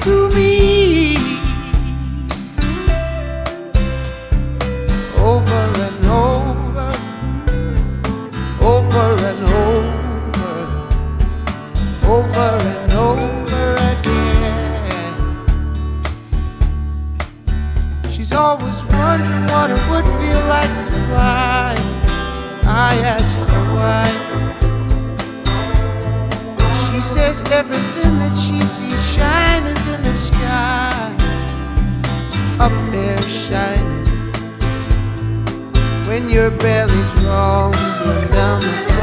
to me over and over, over and over, over and over again. She's always wondering what it would feel like to fly. I ask her why. She says everything that she sees shine is in the sky, up there shining. When your belly's wrong, down the front.